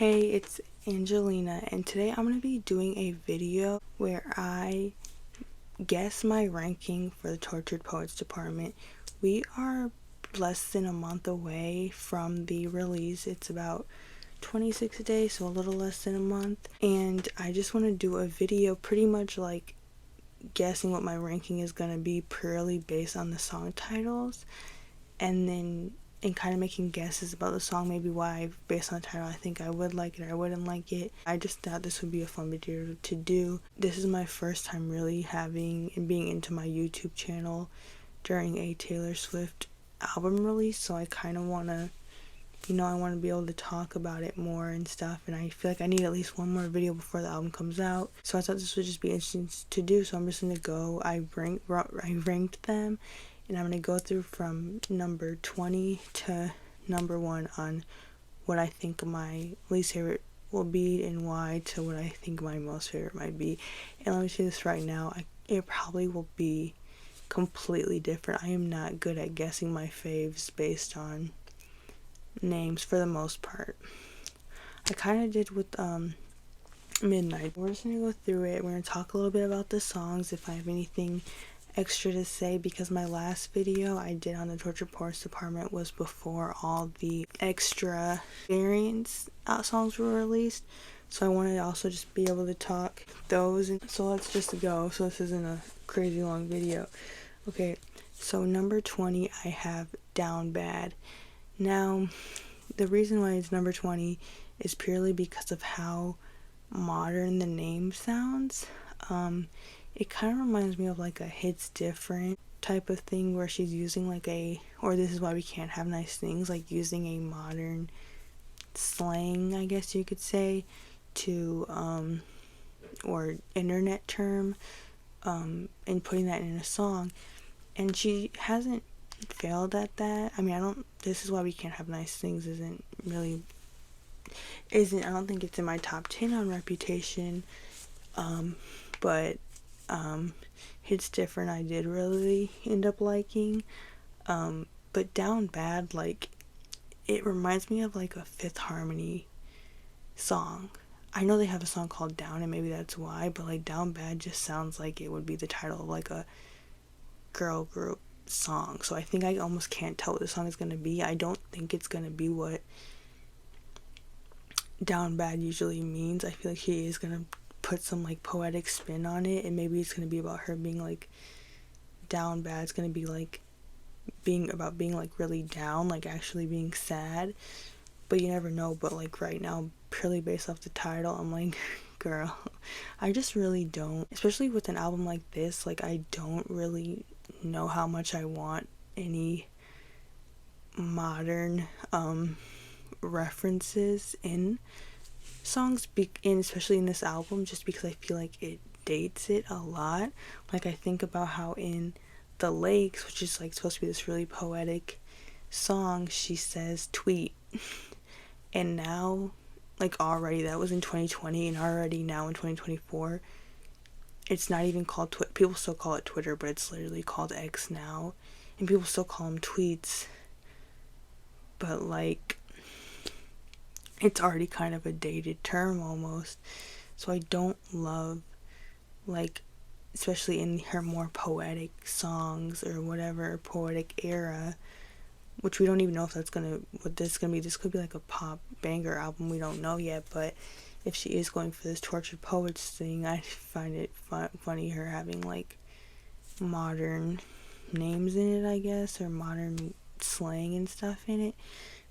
Hey, it's Angelina, and today I'm going to be doing a video where I guess my ranking for the Tortured Poets department. We are less than a month away from the release. It's about 26 days, so a little less than a month, and I just want to do a video pretty much like guessing what my ranking is going to be purely based on the song titles, and kind of making guesses about the song, maybe why, based on the title, I think I would like it or I wouldn't like it. I just thought this would be a fun video to do. This is my first time really having and being into my YouTube channel during a Taylor Swift album release, so I kind of want to, I want to be able to talk about it more and stuff, and I feel like I need at least one more video before the album comes out, so I thought this would just be interesting to do. So I'm just going to go, I ranked them, and I'm going to go through from number 20 to number 1 on what I think my least favorite will be and why to what I think my most favorite might be. And let me say this right now, it probably will be completely different. I am not good at guessing my faves based on names for the most part. I kind of did with Midnight. We're just going to go through it. We're going to talk a little bit about the songs, if I have anything extra to say, because my last video I did on the Tortured Poets department was before all the extra variants songs were released, so I wanted to also just be able to talk those. And so let's just go, so this isn't a crazy long video. Okay, so number 20 I have Down Bad. Now the reason why it's number 20 is purely because of how modern the name sounds. It kind of reminds me of like a Hits Different type of thing, where she's using like or this is why we can't have nice things, like using a modern slang, I guess you could say, to or internet term, and putting that in a song. And she hasn't failed at that. I mean, this is why we can't have nice things I don't think it's in my top 10 on Reputation, but Hits Different I did really end up liking, but Down Bad, like, it reminds me of like a Fifth Harmony song. I know they have a song called Down, and maybe that's why, but like Down Bad just sounds like it would be the title of like a girl group song, so I think I almost can't tell what the song is going to be. I don't think it's going to be what Down Bad usually means. I feel like she is going to put some like poetic spin on it, and maybe it's going to be about her being like down bad. It's going to be like being like really down, like actually being sad, but you never know. But like right now, purely based off the title, I'm like, girl, I just really don't, especially with an album like this, like I don't really know how much I want any modern references in songs, and especially in this album, just because I feel like it dates it a lot. Like I think about how in The Lakes, which is like supposed to be this really poetic song, she says tweet, and now, like, already that was in 2020, and already now in 2024 it's not even called Twitter. People still call it Twitter, but it's literally called X now, and people still call them tweets, but like it's already kind of a dated term almost. So I don't love, like, especially in her more poetic songs or whatever poetic era, which we don't even know if what this is gonna be. This could be like a pop banger album, we don't know yet. But if she is going for this Tortured Poets thing, I find it funny her having like modern names in it, I guess, or modern slang and stuff in it.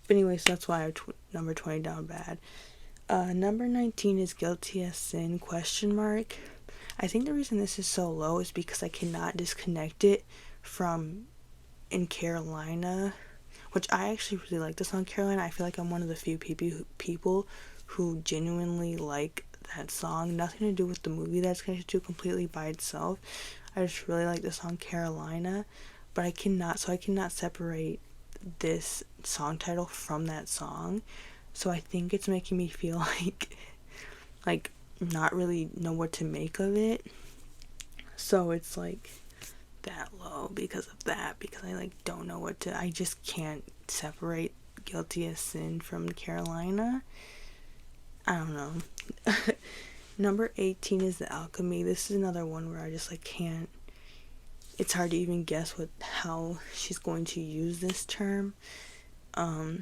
But anyways, that's why I have number 20 Down Bad. Number 19 is Guilty as Sin, ? I think the reason this is so low is because I cannot disconnect it from In Carolina, which I actually really like the song Carolina. I feel like I'm one of the few people who genuinely like that song. Nothing to do with the movie that's connected to completely by itself. I just really like the song Carolina, but I cannot separate this song title from that song. So I think it's making me feel like not really know what to make of it. So it's like that low because of that, because I like don't know I just can't separate Guilty as Sin from Carolina. I don't know. Number 18 is The Alchemy. This is another one where I just like can't, it's hard to even guess how she's going to use this term. So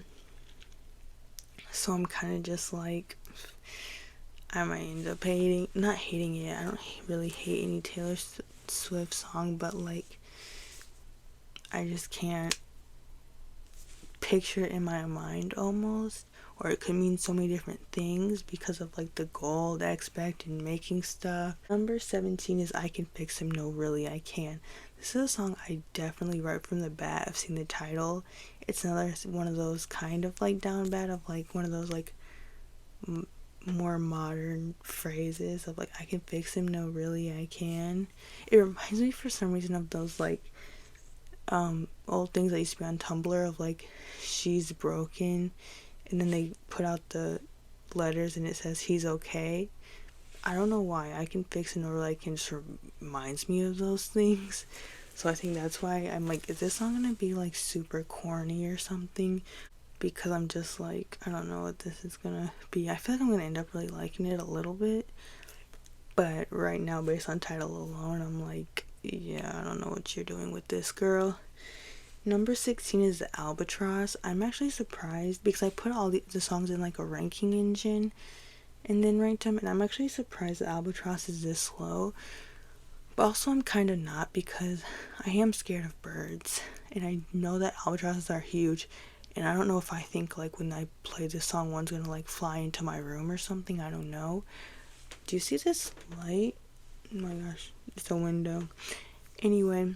I'm kind of just like, I might end up not hating it. I don't really hate any Taylor Swift song, but like, I just can't picture it in my mind almost. Or it could mean so many different things because of like the goal, the expect in making stuff. Number 17 is I Can Fix Him, No Really I Can. This is a song I definitely right from the bat have seen the title. It's another one of those kind of like down bad of like one of those like more modern phrases of like I can fix him, no really I can. It reminds me for some reason of those like old things that used to be on Tumblr of like she's broken and then they put out the letters and it says he's okay. I don't know why. I can fix him, no really I can just reminds me of those things. So I think that's why I'm like, is this song gonna be like super corny or something? Because I'm just like, I don't know what this is gonna be. I feel like I'm gonna end up really liking it a little bit, but right now based on title alone I'm like, yeah, I don't know what you're doing with this, girl. Number 16 is The Albatross. I'm actually surprised because I put all the songs in like a ranking engine and then ranked them, and I'm actually surprised The Albatross is this low. But also I'm kind of not, because I am scared of birds and I know that albatrosses are huge. And I don't know if I think like when I play this song one's gonna like fly into my room or something. I don't know. Do you see this light? Oh my gosh, it's a window. Anyway,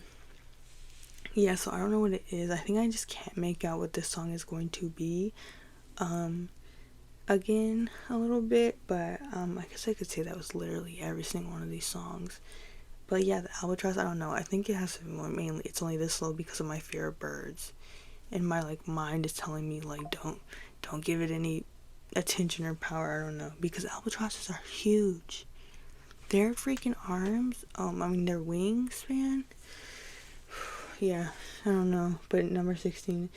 yeah, so I don't know what it is. I think I just can't make out what this song is going to be. Again, a little bit, but I guess I could say that was literally every single one of these songs. But yeah, the albatross, I don't know. I think it has to be more mainly, it's only this low because of my fear of birds. And my like mind is telling me like don't give it any attention or power. I don't know, because albatrosses are huge. Their freaking arms, their wingspan. Yeah, I don't know. But number 16,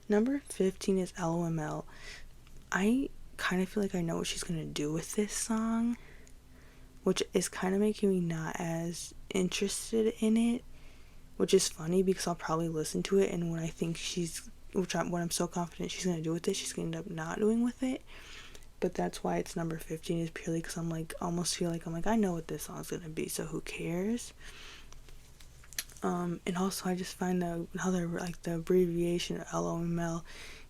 number 15 is LOML. I kind of feel like I know what she's gonna do with this song, which is kind of making me not as interested in it, which is funny because I'll probably listen to it, and when I think what I'm so confident she's gonna do with it, she's gonna end up not doing with it. But that's why it's number 15, is purely because I'm like, almost feel like I'm like, I know what this song's gonna be, so who cares? And also I just find how they're like the abbreviation of LOML,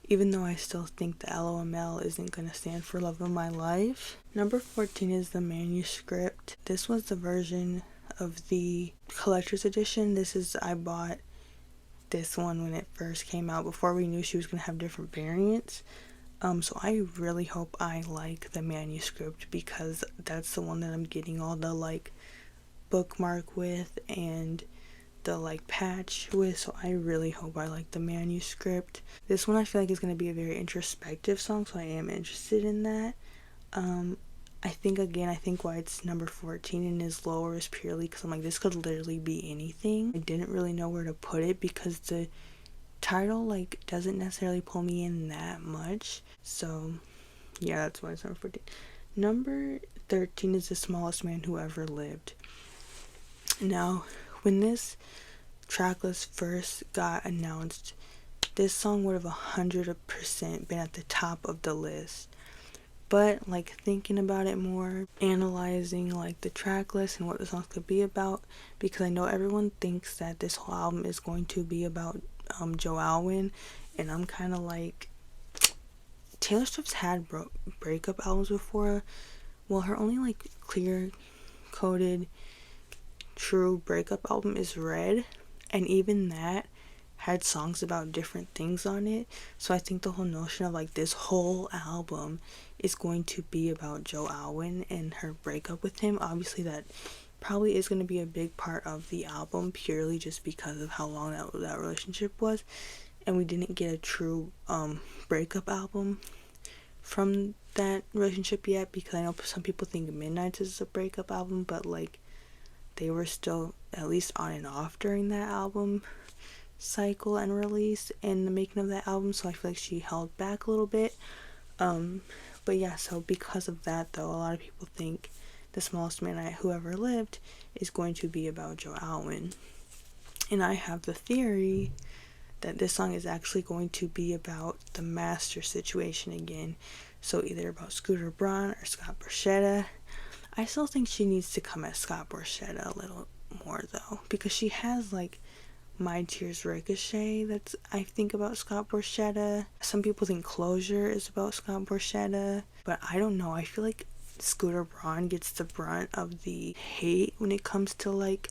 even though I still think the LOML isn't gonna stand for Love of My Life. Number 14 is The Manuscript. This was the version of the collector's edition. I bought this one when it first came out, before we knew she was gonna have different variants. So I really hope I like The Manuscript, because that's the one that I'm getting all the like bookmark with and the like patch with, so I really hope I like The Manuscript. This one I feel like is going to be a very introspective song, so I am interested in that. I think why it's number 14 and is lower is purely because I'm like, this could literally be anything. I didn't really know where to put it because the title like doesn't necessarily pull me in that much. So yeah, that's why it's number 14. Number 13 is The Smallest Man Who Ever Lived. Now, when this track list first got announced, this song would have 100% been at the top of the list. But like thinking about it more, analyzing like the track list and what the songs could be about, because I know everyone thinks that this whole album is going to be about Joe Alwyn, and I'm kind of like, Taylor Swift's had breakup albums before. Well, her only like clear coded true breakup album is Red, and even that had songs about different things on it. So I think the whole notion of like this whole album is going to be about Joe Alwyn and her breakup with him. Obviously that probably is going to be a big part of the album, purely just because of how long that relationship was, and we didn't get a true breakup album from that relationship yet, because I know some people think Midnights is a breakup album, but like they were still at least on and off during that album cycle and release and the making of that album, so I feel like she held back a little bit. But yeah, so because of that though, a lot of people think The Smallest Man Who Ever Lived is going to be about Joe Alwyn. And I have the theory that this song is actually going to be about the master situation again. So either about Scooter Braun or Scott Borchetta. I still think she needs to come at Scott Borchetta a little more though, because she has like My Tears Ricochet that's I think about Scott Borchetta. Some people think Closure is about Scott Borchetta, but I don't know. I feel like Scooter Braun gets the brunt of the hate when it comes to like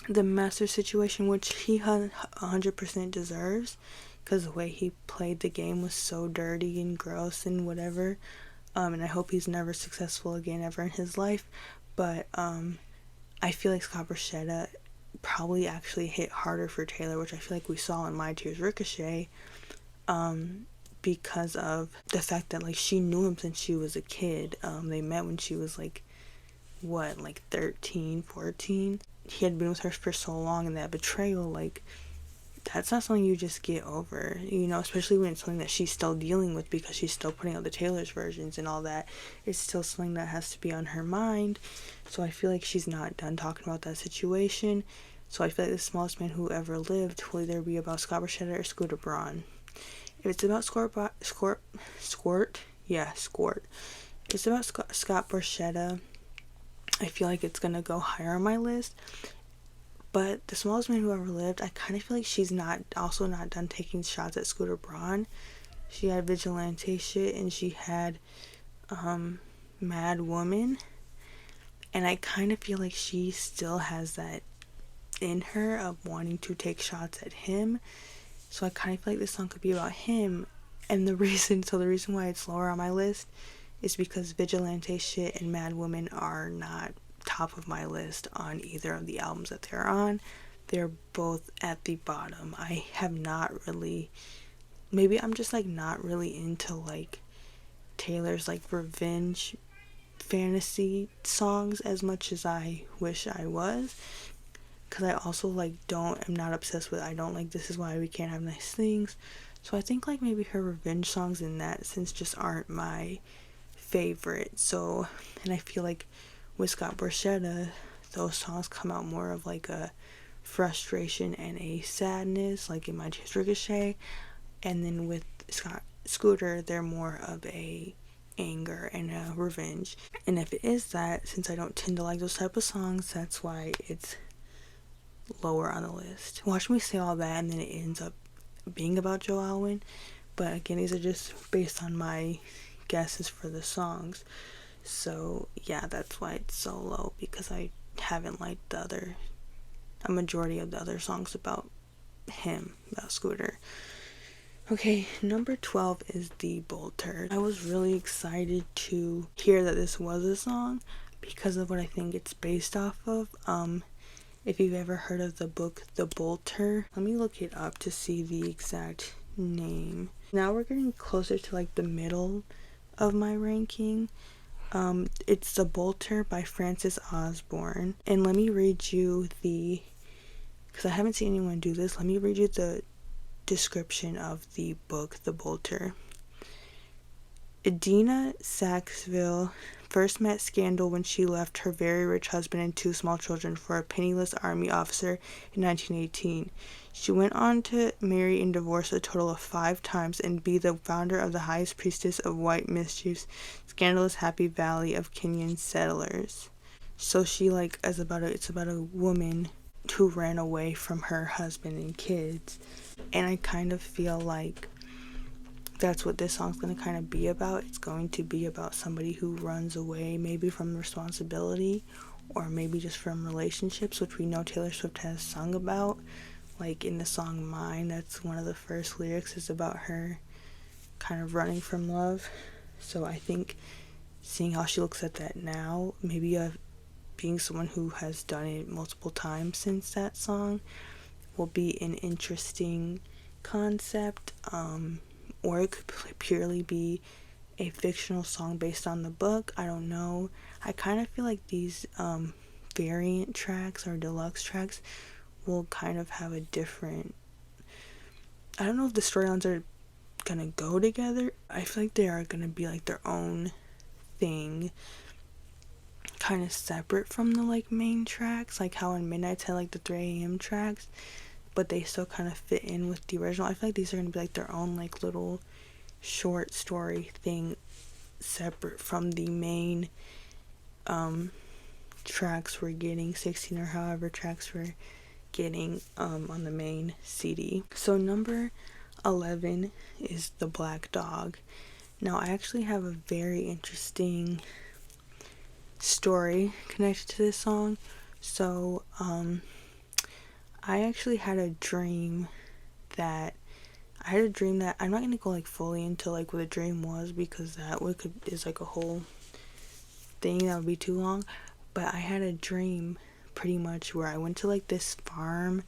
the master situation, which he 100% deserves, because the way he played the game was so dirty and gross and whatever. And I hope he's never successful again ever in his life. But I feel like Scott Borchetta probably actually hit harder for Taylor, which I feel like we saw in My Tears Ricochet, because of the fact that like she knew him since she was a kid. They met when she was like 13, 14. He had been with her for so long, and that betrayal, like, that's not something you just get over, especially when it's something that she's still dealing with, because she's still putting out the Taylor's versions and all that. It's still something that has to be on her mind. So I feel like she's not done talking about that situation. So I feel like The Smallest Man Who Ever Lived will either be about Scott Borchetta or Scooter Braun. If it's about Scott Borchetta, I feel like it's gonna go higher on my list. But The Smallest Man Who Ever Lived, I kind of feel like she's not done taking shots at Scooter Braun. She had Vigilante shit, and she had Mad Woman, and I kind of feel like she still has that in her of wanting to take shots at him. So I kind of feel like this song could be about him. And the reason why it's lower on my list is because Vigilante shit and Mad Woman are not top of my list on either of the albums that they're on. They're both at the bottom. I have not really, maybe I'm just like not really into like Taylor's like revenge fantasy songs as much as I wish I was, because I also like I'm not obsessed with, I don't like This Is Why We Can't Have Nice Things. So I think like maybe her revenge songs in that sense just aren't my favorite. So, and I feel like with Scott Borchetta, those songs come out more of like a frustration and a sadness, like in My Tears Ricochet. And then with Scooter, they're more of a anger and a revenge. And if it is that, since I don't tend to like those type of songs, that's why it's lower on the list. Watch me say all that and then it ends up being about Joe Alwyn. But again, these are just based on my guesses for the songs. So yeah, that's why it's so low, because I haven't liked a majority of the other songs about him, about Scooter. Okay, number 12 is The Bolter. I was really excited to hear that this was a song because of what I think it's based off of. If you've ever heard of the book The Bolter, let me look it up to see the exact name. Now we're getting closer to like the middle of my ranking. It's The Bolter by Francis Osborne. And let me read you because I haven't seen anyone do this, let me read you the description of the book, The Bolter. Edina Sackville first met scandal when she left her very rich husband and 2 small children for a penniless army officer in 1918. She went on to marry and divorce a total of 5 times and be the founder of the highest priestess of white mischief's scandalous Happy Valley of Kenyan settlers. So she it's about a woman who ran away from her husband and kids. And I kind of feel like that's what this song's going to kind of be about. It's going to be about somebody who runs away, maybe from responsibility, or maybe just from relationships, which we know Taylor Swift has sung about. Like in the song Mine, that's one of the first lyrics, is about her kind of running from love. So I think seeing how she looks at that now, maybe being someone who has done it multiple times since that song, will be an interesting concept. Or it could purely be a fictional song based on the book. I don't know. I kind of feel like these variant tracks or deluxe tracks will kind of have a different, I don't know if the storylines are gonna go together. I feel like they are gonna be like their own thing, kind of separate from the like main tracks, like how in Midnight's had like the 3 a.m. tracks, but they still kind of fit in with the original. I feel like these are gonna be like their own like little short story thing, separate from the main tracks we're getting, 16 or however tracks we're getting on the main CD. So number 11 is The Black Dog. Now I actually have a very interesting story connected to this song. So I actually had a dream that I'm not gonna go like fully into like what the dream was, because that is like a whole thing that would be too long. But I had a dream pretty much where I went to like this farm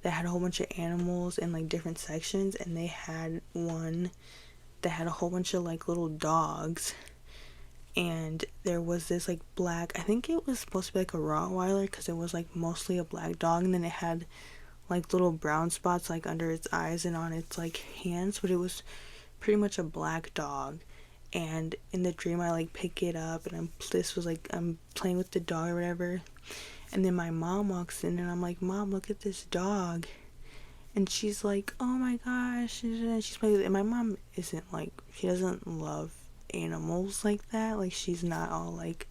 that had a whole bunch of animals in like different sections, and they had one that had a whole bunch of like little dogs, and there was this like black, I think it was supposed to be like a Rottweiler because it was like mostly a black dog, and then it had like little brown spots like under its eyes and on its like hands, but it was pretty much a black dog. And in the dream I like pick it up, and I'm playing with the dog or whatever, and then my mom walks in and I'm like, Mom, look at this dog. And she's like, oh my gosh, and she's playing with it. And my mom isn't like, she doesn't love animals like that, like she's not all like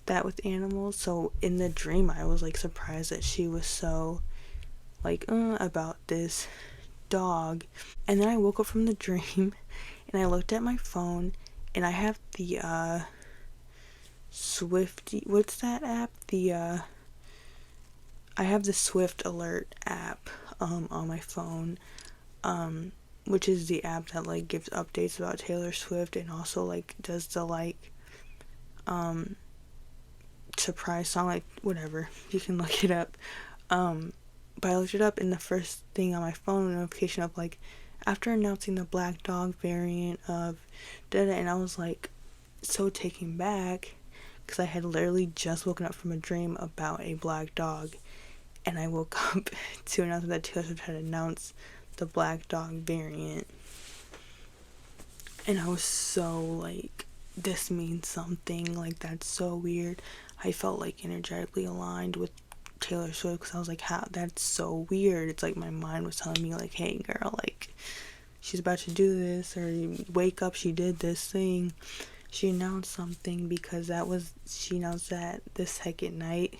that with animals. So in the dream I was like surprised that she was so like about this dog. And then I woke up from the dream and I looked at my phone, and I have the Swifty, what's that app? I have the Swift Alert app on my phone, which is the app that like gives updates about Taylor Swift, and also like does the like surprise song, like whatever, you can look it up. But I looked it up, and the first thing on my phone, a notification of like, after announcing the Black Dog variant of da-da, and I was like so taken back because I had literally just woken up from a dream about a black dog, and I woke up to announce that Taylor Swift had announced the Black Dog variant, and I was so like, this means something, like that's so weird. I felt like energetically aligned with Taylor Swift because I was like, how, that's so weird. It's like my mind was telling me like, hey girl, like she's about to do this, or wake up, she did this thing, she announced something, because she announced that the second night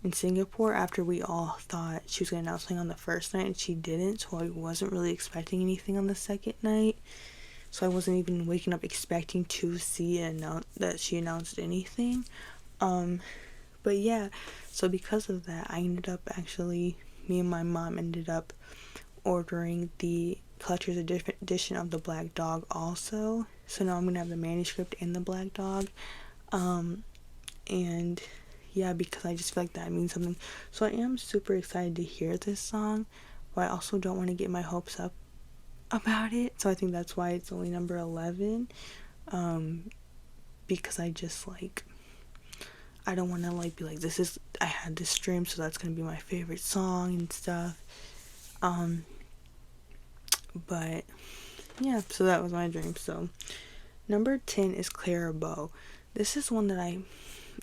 in Singapore, after we all thought she was going to announce something on the first night, and she didn't. So I wasn't really expecting anything on the second night, so I wasn't even waking up expecting to see that she announced anything. But yeah, so because of that, me and my mom ended up ordering the collector's edition of the Black Dog also. So now I'm gonna have the manuscript and the Black Dog. And yeah, because I just feel like that means something. So I am super excited to hear this song, but I also don't want to get my hopes up about it. So I think that's why it's only number 11. Because I just like, I don't want to like be like, I had this dream, so that's gonna be my favorite song and stuff. But yeah, so that was my dream. So number 10 is Clara Bow. This is one that I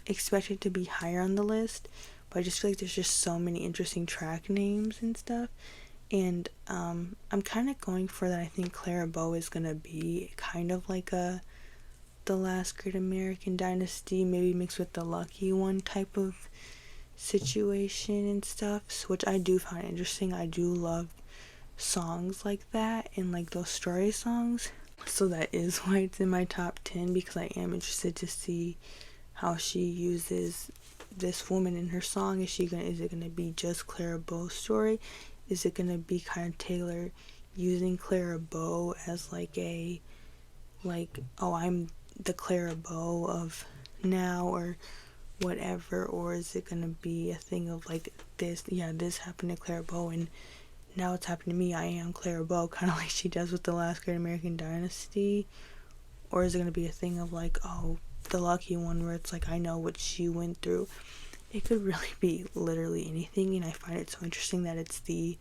expected to be higher on the list, but I just feel like there's just so many interesting track names and stuff, and I'm kind of going for that. I think Clara Bow is gonna be kind of like the Last Great American Dynasty, maybe mixed with the Lucky One type of situation and stuff, which I do find interesting. I do love songs like that and like those story songs, so that is why it's in my top 10, because I am interested to see how she uses this woman in her song. Is it gonna be just Clara Bow's story? Is it gonna be kind of Taylor using Clara Bow as like oh, I'm the Clara Bow of now, or whatever? Or is it gonna be a thing of like, this happened to Clara Bow and now it's happened to me, I am Clara Bow, kind of like she does with the Last Great American Dynasty? Or is it gonna be a thing of like, oh, the Lucky One, where it's like, I know what she went through? It could really be literally anything, and I find it so interesting that it's the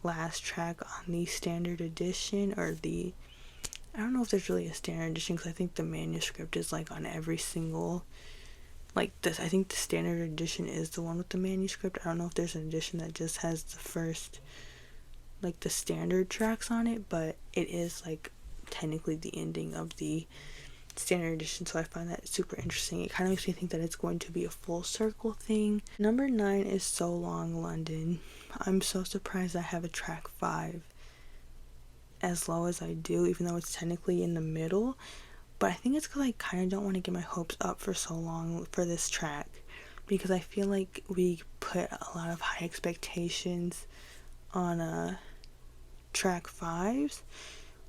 last track on the standard edition, or the, I don't know if there's really a standard edition because I think the manuscript is like on every single, like this, I think the standard edition is the one with the manuscript. I don't know if there's an edition that just has the first, like the standard tracks on it, but it is like technically the ending of the standard edition, so I find that super interesting. It kind of makes me think that it's going to be a full circle thing. Number 9 is So Long London. I'm so surprised I have a track 5 as low as I do, even though it's technically in the middle, but I think it's because I kind of don't want to get my hopes up for so long for this track, because I feel like we put a lot of high expectations on track 5s,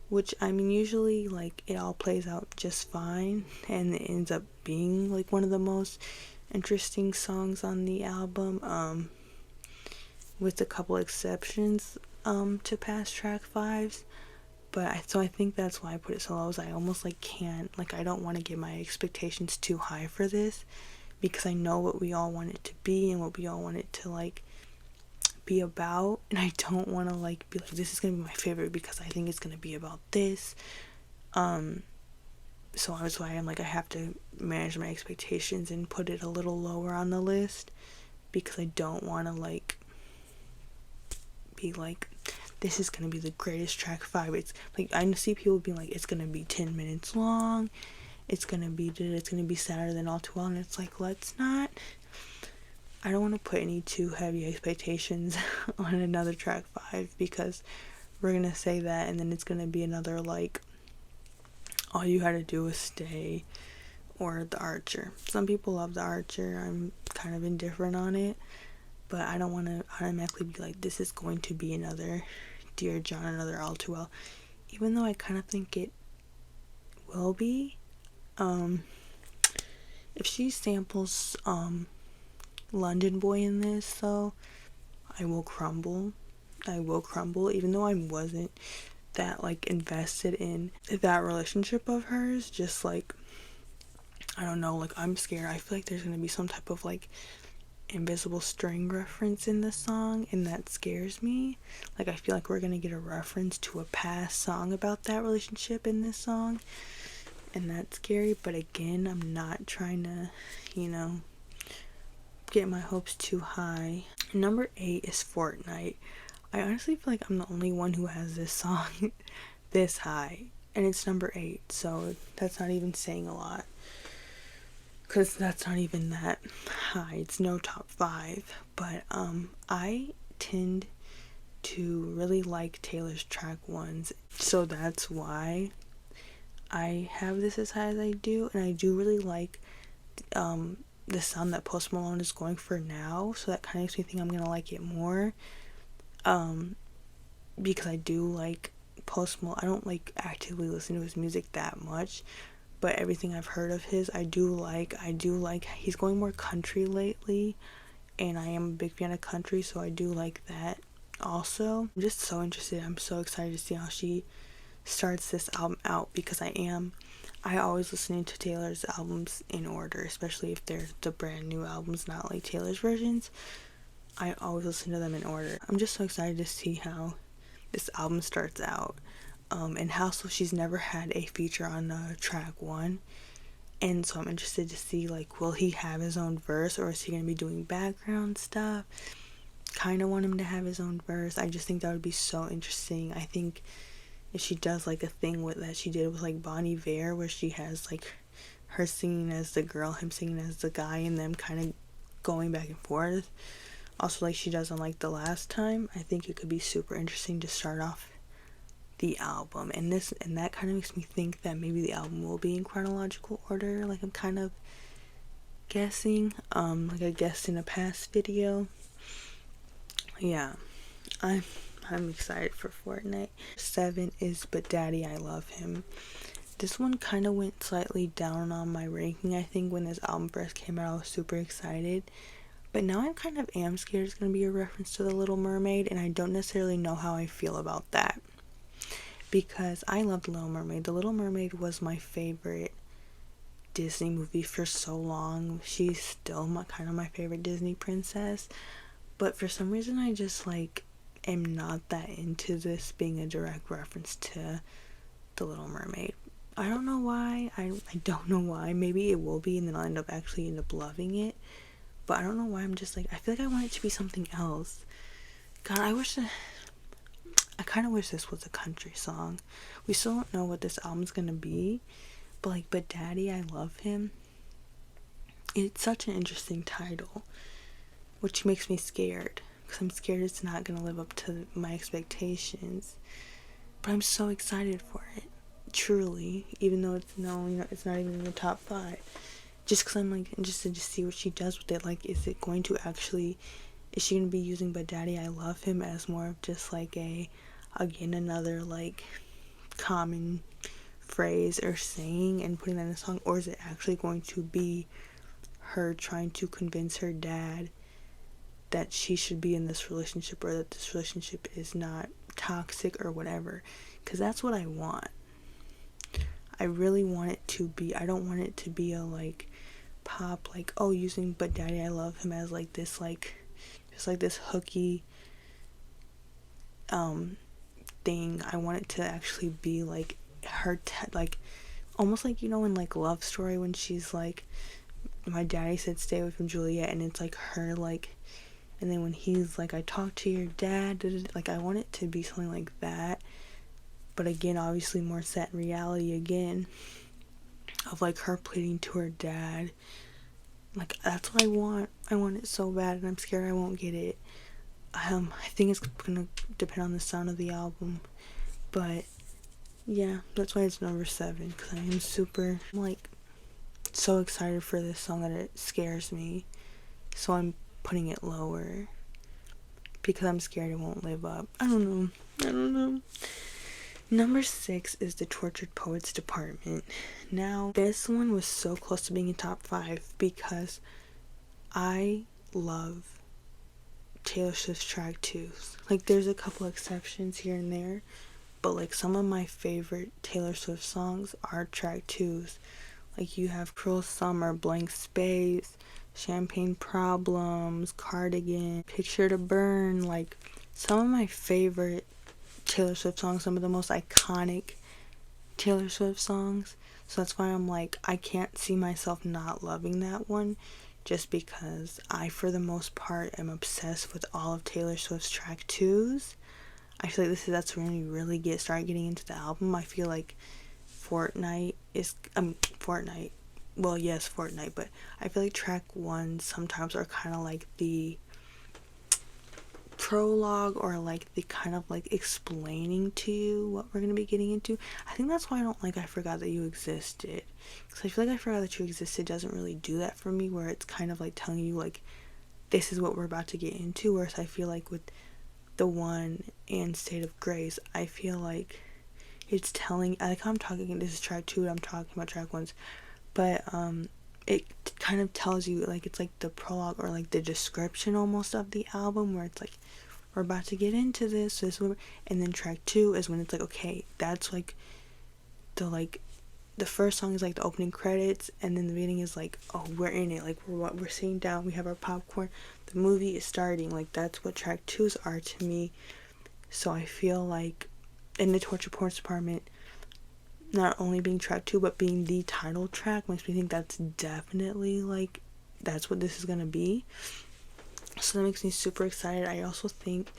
which, I mean, usually like it all plays out just fine and it ends up being like one of the most interesting songs on the album, with a couple exceptions to past track 5s. But I think that's why I put it so low, is I almost like can't, like I don't want to get my expectations too high for this, because I know what we all want it to be and what we all want it to like be about, and I don't want to like be like, this is gonna be my favorite because I think it's gonna be about this. So that's why I'm like, I have to manage my expectations and put it a little lower on the list, because I don't want to like be like, this is gonna be the greatest track 5. It's like, I see people being like, it's gonna be 10 minutes long, it's gonna be sadder than All Too Well, and it's like, let's not, I don't want to put any too heavy expectations on another track 5, because we're gonna say that and then it's gonna be another like All You Had to Do Was Stay or The Archer. Some people love The Archer. I'm kind of indifferent on it, but I don't want to automatically be like, this is going to be another Dear John, another All Too Well, even though I kind of think it will be. If she samples London Boy in this, though, I will crumble, even though I wasn't that like invested in that relationship of hers. Just like, I don't know, like I'm scared. I feel like there's gonna be some type of like invisible string reference in the song, and that scares me. Like, I feel like we're gonna get a reference to a past song about that relationship in this song, and that's scary. But again, I'm not trying to, get my hopes too high. Number 8 is Fortnite. I honestly feel like I'm the only one who has this song this high, and it's number 8, so that's not even saying a lot, because that's not even that high. It's no top 5, but I tend to really like Taylor's track 1s, so that's why I have this as high as I do. And I do really like the sound that Post Malone is going for now, so that kind of makes me think I'm gonna like it more, because I do like Post Malone. I don't like actively listen to his music that much, but everything I've heard of his, I do like. He's going more country lately, and I am a big fan of country, so I do like that also. I'm just so interested. I'm so excited to see how she starts this album out, because I always listening to Taylor's albums in order, especially if they're the brand new albums, not like Taylor's versions. I always listen to them in order. I'm just so excited to see how this album starts out, and how, so she's never had a feature on track 1, and so I'm interested to see, like, will he have his own verse, or is he gonna be doing background stuff? Kind of want him to have his own verse. I just think that would be so interesting. I think if she does like a thing with that she did with like Bon Iver, where she has like her singing as the girl, him singing as the guy, and them kind of going back and forth, also like she does on like The Last Time, I think it could be super interesting to start off the album. And that kind of makes me think that maybe the album will be in chronological order, like I'm kind of guessing, like I guessed in a past video. Yeah, I'm excited for Fortnite. 7 is But Daddy I Love Him. This one kind of went slightly down on my ranking. I think when this album first came out, I was super excited, but now I kind of am scared it's going to be a reference to The Little Mermaid, and I don't necessarily know how I feel about that, because I loved The Little Mermaid. The Little Mermaid was my favorite Disney movie for so long. She's still kind of my favorite Disney princess, but for some reason I just like am not that into this being a direct reference to The Little Mermaid. I don't know why. I don't know why. Maybe it will be, and then I'll end up loving it. But I don't know why. I'm just like, I feel like I want it to be something else. God, I kind of wish this was a country song. We still don't know what this album's gonna be, but Daddy, I Love Him. It's such an interesting title, which makes me scared, because I'm scared it's not gonna live up to my expectations. But I'm so excited for it, truly, even though it's not even in the top 5. Just because I'm like interested to see what she does with it. Like, is she going to be using But Daddy, I Love Him as more of just like another like common phrase or saying and putting that in a song, or is it actually going to be her trying to convince her dad that she should be in this relationship, or that this relationship is not toxic or whatever? Because that's what I want. I really want it to be, I don't want it to be a like pop, like, oh, using But Daddy, I Love Him as like this, like just like this hooky thing. I want it to actually be like her like almost like, in like Love Story, when she's like, my daddy said stay away from Juliet, and it's like her like, and then when he's like, I talked to your dad, like, I want it to be something like that, but again, obviously more set in reality again, of like her pleading to her dad. Like, that's what I want. I want it so bad, and I'm scared I won't get it. I think it's gonna depend on the sound of the album, but yeah, that's why it's number 7, because I am super, like, so excited for this song that it scares me, so I'm putting it lower, because I'm scared it won't live up. I don't know. Number 6 is the Tortured Poets Department. Now, this one was so close to being in top 5, because I love Taylor Swift's track 2s. Like, there's a couple exceptions here and there, but like some of my favorite Taylor Swift songs are track 2s. Like, you have Cruel Summer, Blank Space, Champagne Problems, Cardigan, Picture to Burn. Like, some of my favorite Taylor Swift songs, some of the most iconic Taylor Swift songs. So that's why I'm like, I can't see myself not loving that one, just because I, for the most part, am obsessed with all of Taylor Swift's track 2s. I feel like that's when we really start getting into the album. I feel like Fortnite, well, yes, Fortnite, but I feel like track 1 sometimes are kind of like the prologue, or like the kind of like explaining to you what we're going to be getting into. I think that's why I don't like I Forgot That You Existed, because I feel like I Forgot That You Existed doesn't really do that for me, where it's kind of like telling you like, this is what we're about to get into, whereas I feel like with the one and State of Grace, I feel like it's telling, like, I'm talking, this is track 2, I'm talking about track 1s, but it kind of tells you, like, it's like the prologue, or like the description almost of the album, where it's like, we're about to get into this, and then track 2 is when it's like, okay, that's like the first song is like the opening credits, and then the beginning is like, oh, we're in it, like, we're sitting down, we have our popcorn, the movie is starting. Like, that's what track 2s are to me. So I feel like in the Torture Poets Department, not only being track 2 but being the title track makes me think that's definitely like, that's what this is gonna be. So that makes me super excited. I also think,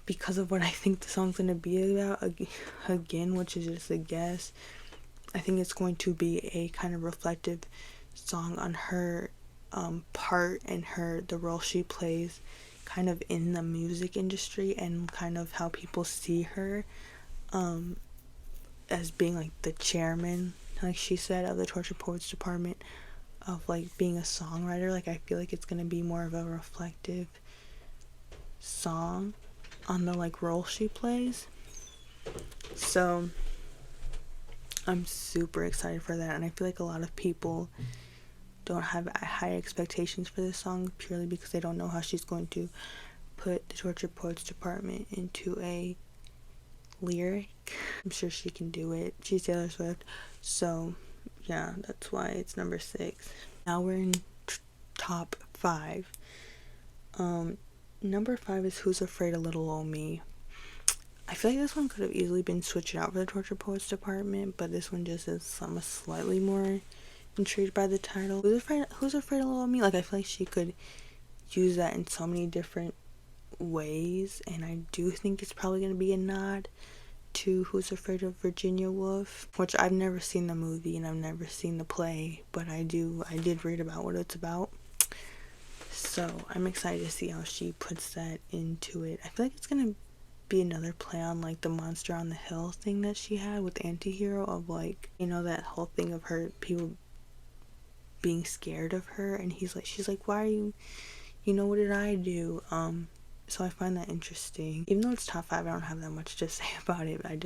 because of what I think the song's gonna be about, again, which is just a guess, I think it's going to be a kind of reflective song on her part and the role she plays kind of in the music industry, and kind of how people see her as being like the chairman, like she said, of the Tortured Poets Department, of like being a songwriter. Like, I feel like it's gonna be more of a reflective song on the like role she plays. So I'm super excited for that, and I feel like a lot of people don't have high expectations for this song, purely because they don't know how she's going to put the Tortured Poets Department into a lyric. I'm sure she can do it. She's Taylor Swift. So yeah, that's why it's number 6. Now we're in top 5. Number 5 is Who's Afraid of Little Ol' Me. I feel like this one could have easily been switched out for the Tortured Poets department, but this one just is, I'm slightly more intrigued by the title. Who's afraid of Little Me? Like, I feel like she could use that in so many different ways, and I do think it's probably going to be a nod to Who's Afraid of Virginia Woolf, which I've never seen the movie and I've never seen the play, but I did read about what it's about. So I'm excited to see how she puts that into it. I feel like it's going to be another play on like the Monster on the Hill thing that she had with Antihero, of like, you know, that whole thing of her, people being scared of her, and she's like, why are you, you know, what did I do? So I find that interesting. Even though it's top 5, I don't have that much to say about it, but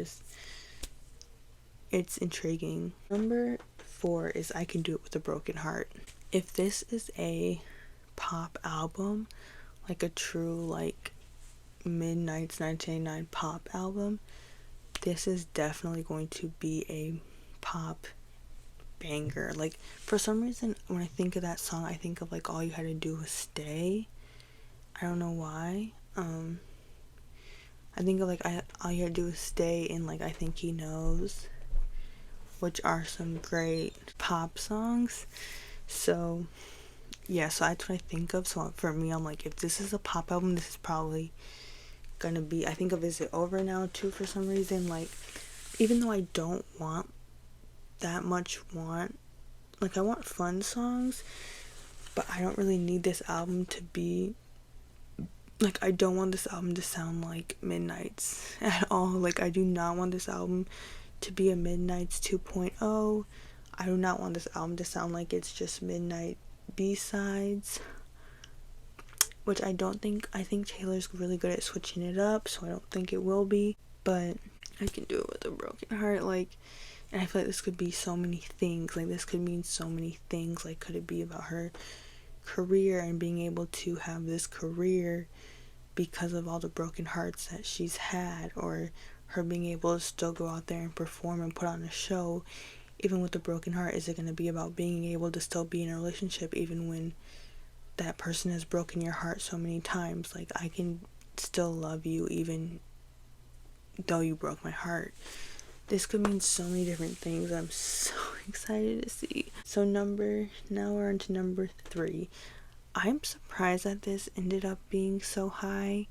it's intriguing. Number 4 is I Can Do It With a Broken Heart. If this is a pop album, like a true like Midnight's 1989 pop album, this is definitely going to be a pop banger. Like, for some reason when I think of that song, I think of like All You Had to Do Was Stay. I don't know why. I think of like All You Had to Do Was Stay and like I Think He Knows, which are some great pop songs. So yeah, so that's what I think of. So for me, I'm like, if this is a pop album, this is probably gonna be, I think of Is It Over Now too, for some reason. Like, even though I don't want that much like, I want fun songs, but I don't really need this album to be like, I don't want this album to sound like Midnight's at all. Like, I do not want this album to be a Midnight's 2.0. I do not want this album to sound like it's just Midnight B-sides, which I don't think. I think Taylor's really good at switching it up, so I don't think it will be. But I Can Do It With a Broken Heart, like, and I feel like this could be so many things. Like, this could mean so many things. Like, could it be about her career and being able to have this career because of all the broken hearts that she's had, or her being able to still go out there and perform and put on a show even with a broken heart? Is it going to be about being able to still be in a relationship even when that person has broken your heart so many times? Like, I can still love you even though you broke my heart. This could mean so many different things. I'm so excited to see. So now we're on to number 3. I'm surprised that this ended up being so high,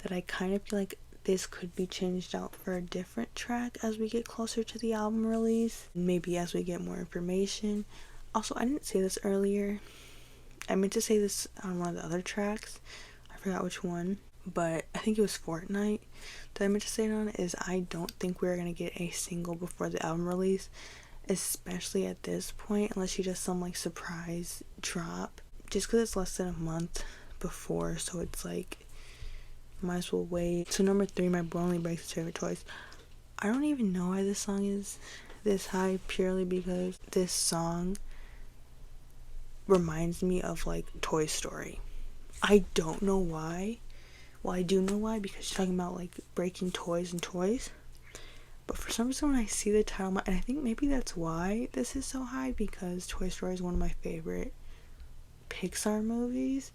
that I kind of feel like this could be changed out for a different track as we get closer to the album release, maybe as we get more information. Also, I didn't say this earlier. I meant to say this on one of the other tracks. I forgot which one, but I think it was Fortnite that I meant to say it on. Is I don't think we're gonna get a single before the album release, especially at this point, unless she does some like surprise drop, just because it's less than a month before, so it's like, might as well wait. So number 3, My Boy Only Breaks His Favorite Toys. I don't even know why this song is this high, purely because this song reminds me of like Toy Story. I don't know why. Well, I do know why, because she's talking about like breaking toys and toys. But for some reason, when I see the title, and I think maybe that's why this is so high, because Toy Story is one of my favorite Pixar movies.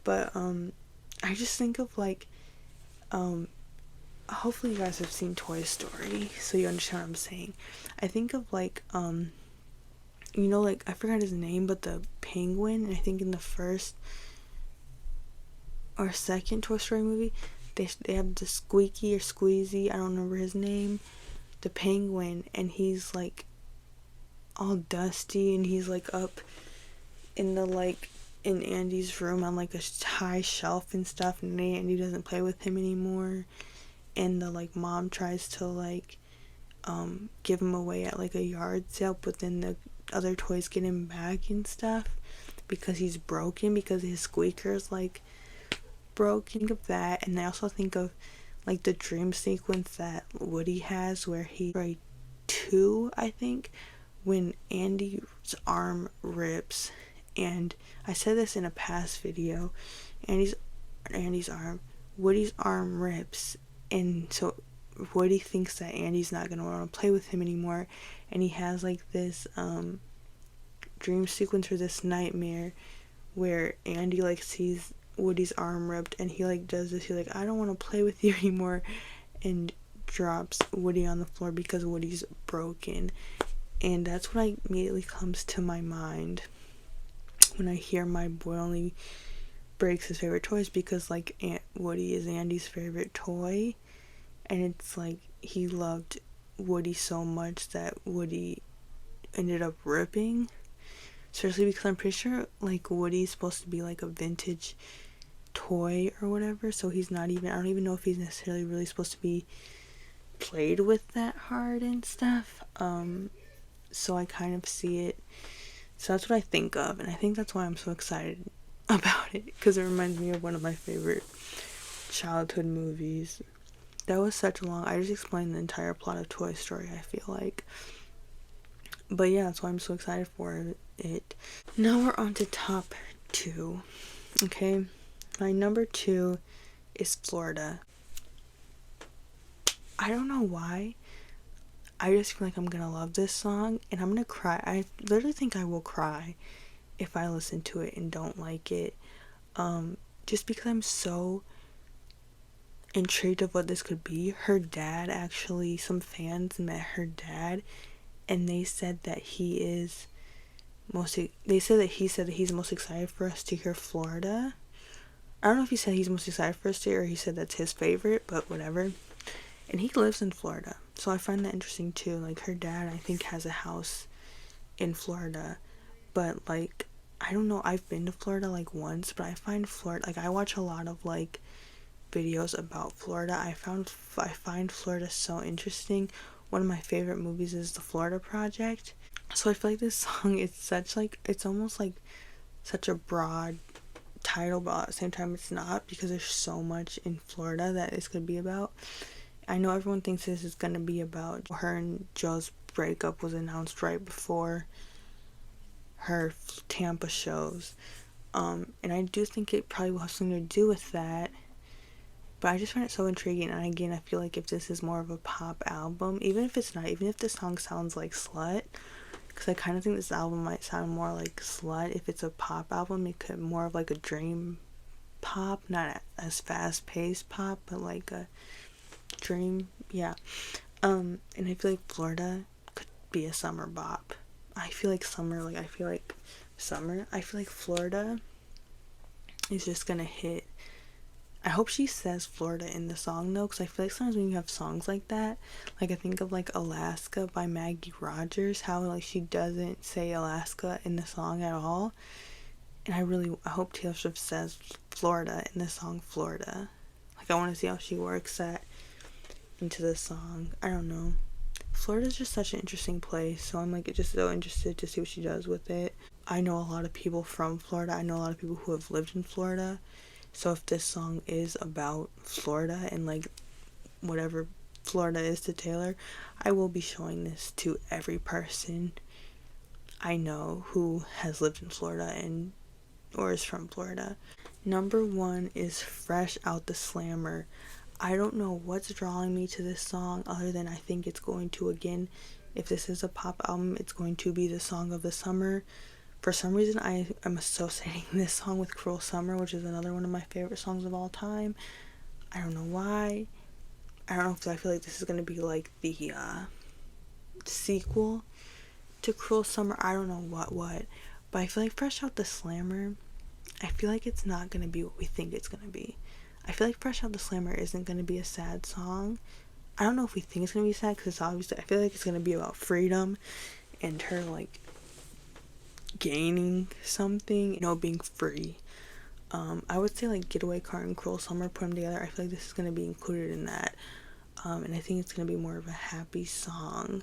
But I just think of like, hopefully you guys have seen Toy Story, so you understand what I'm saying. I think of like, you know, like, I forgot his name, but the penguin, and I think in the first or second Toy Story movie, they have the Squeaky or Squeezy, I don't remember his name, the penguin, and he's like all dusty, and he's like up in the like in Andy's room on like a high shelf and stuff, and Andy doesn't play with him anymore, and the like mom tries to like give him away at like a yard sale, but then the other toys get him back and stuff because he's broken, because his squeaker's like broken. Think of that. And I also think of like the dream sequence that Woody has where he, right, 2, I think, when Andy's arm rips, and I said this in a past video, Woody's arm rips, and so Woody thinks that Andy's not gonna want to play with him anymore, and he has like this dream sequence or this nightmare where Andy like sees Woody's arm ripped, and he like does this, he's like, I don't want to play with you anymore, and drops Woody on the floor because Woody's broken. And that's what immediately comes to my mind when I hear my boy only breaks his favorite toys, because like Woody is Andy's favorite toy, and it's like he loved Woody so much that Woody ended up ripping. Especially because I'm pretty sure like Woody's supposed to be like a vintage toy or whatever, so he's not even, I don't even know if he's necessarily really supposed to be played with that hard and stuff. So I kind of see it, so that's what I think of, and I think that's why I'm so excited about it, because it reminds me of one of my favorite childhood movies. That was such a long, I just explained the entire plot of Toy Story, I feel like. But yeah, that's why I'm so excited for it. Now we're on to top 2. Okay, my number 2 is Florida. I don't know why, I just feel like I'm gonna love this song, and I'm gonna cry. I literally think I will cry if I listen to it and don't like it. Just because I'm so intrigued of what this could be. Her dad, actually, some fans met her dad, and they said that he said that he's most excited for us to hear Florida. I don't know if he said he's most excited for us to hear, or he said that's his favorite, but whatever. And he lives in Florida, so I find that interesting too. Like, her dad, I think, has a house in Florida, but like, I don't know, I've been to Florida like once, but I find Florida, like, I watch a lot of like videos about Florida. I find Florida so interesting. One of my favorite movies is The Florida Project. So I feel like this song is such like, it's almost like such a broad title, but at the same time it's not, because there's so much in Florida that it's gonna be about. I know everyone thinks this is gonna be about her and Joe's breakup was announced right before her Tampa shows, and I do think it probably will have something to do with that. But I just find it so intriguing, and again, I feel like if this is more of a pop album, even if it's not, even if the song sounds like Slut, because I kind of think this album might sound more like Slut. If it's a pop album, it could more of like a dream pop, not as fast paced pop, but like a dream, yeah. And I feel like Florida could be a summer bop. I feel like summer, I feel like Florida is just gonna hit. I hope she says Florida in the song though, because I feel like sometimes when you have songs like that, like I think of like Alaska by Maggie Rogers, how like she doesn't say Alaska in the song at all, and I hope Taylor Swift says Florida in the song Florida. Like, I want to see how she works that into the song. I don't know, Florida's just such an interesting place, so I'm like just so interested to see what she does with it. I know a lot of people from Florida, I know a lot of people who have lived in Florida. So if this song is about Florida and like whatever Florida is to Taylor, I will be showing this to every person I know who has lived in Florida and or is from Florida. Number 1 is Fresh Out the Slammer. I don't know what's drawing me to this song other than I think it's going to, again, if this is a pop album, it's going to be the song of the summer. For some reason, I am associating this song with Cruel Summer, which is another one of my favorite songs of all time. I don't know why. I don't know if I feel like this is going to be like the sequel to Cruel Summer. I don't know what. But I feel like Fresh Out the Slammer, I feel like it's not going to be what we think it's going to be. I feel like Fresh Out the Slammer isn't going to be a sad song. I don't know if we think it's going to be sad, because obviously I feel like it's going to be about freedom and her like gaining something, being free. I would say like Getaway Car and Cruel Summer, put them together, I feel like this is going to be included in that. And I think it's going to be more of a happy song.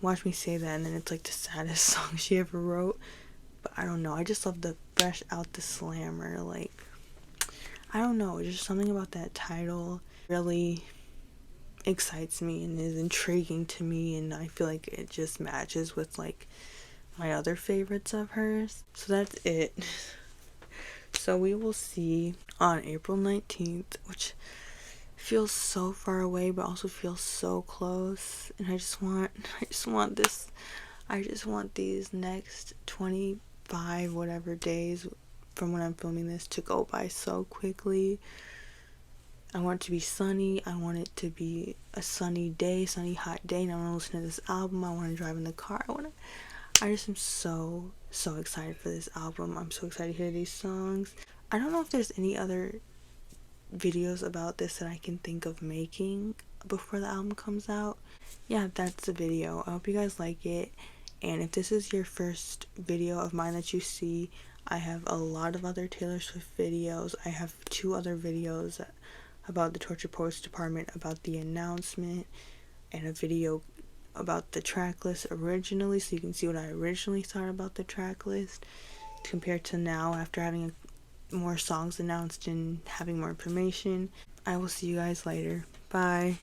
Watch me say that and then it's like the saddest song she ever wrote. But I don't know, I just love the Fresh Out the Slammer. Like, I don't know, just something about that title really excites me and is intriguing to me, and I feel like it just matches with like my other favorites of hers. So that's it. So we will see on April 19th, which feels so far away but also feels so close, and I just want these next 25 whatever days from when I'm filming this to go by so quickly. I want it to be sunny. I want it to be a sunny day, sunny hot day, and I want to listen to this album. I want to drive in the car. I just am so excited for this album. I'm so excited to hear these songs. I don't know if there's any other videos about this that I can think of making before the album comes out. Yeah, that's the video. I hope you guys like it. And if this is your first video of mine that you see, I have a lot of other Taylor Swift videos. I have 2 other videos about the Tortured Poets Department, about the announcement, and a video about the track list originally, so you can see what I originally thought about the track list compared to now after having more songs announced and having more information. I will see you guys later. Bye.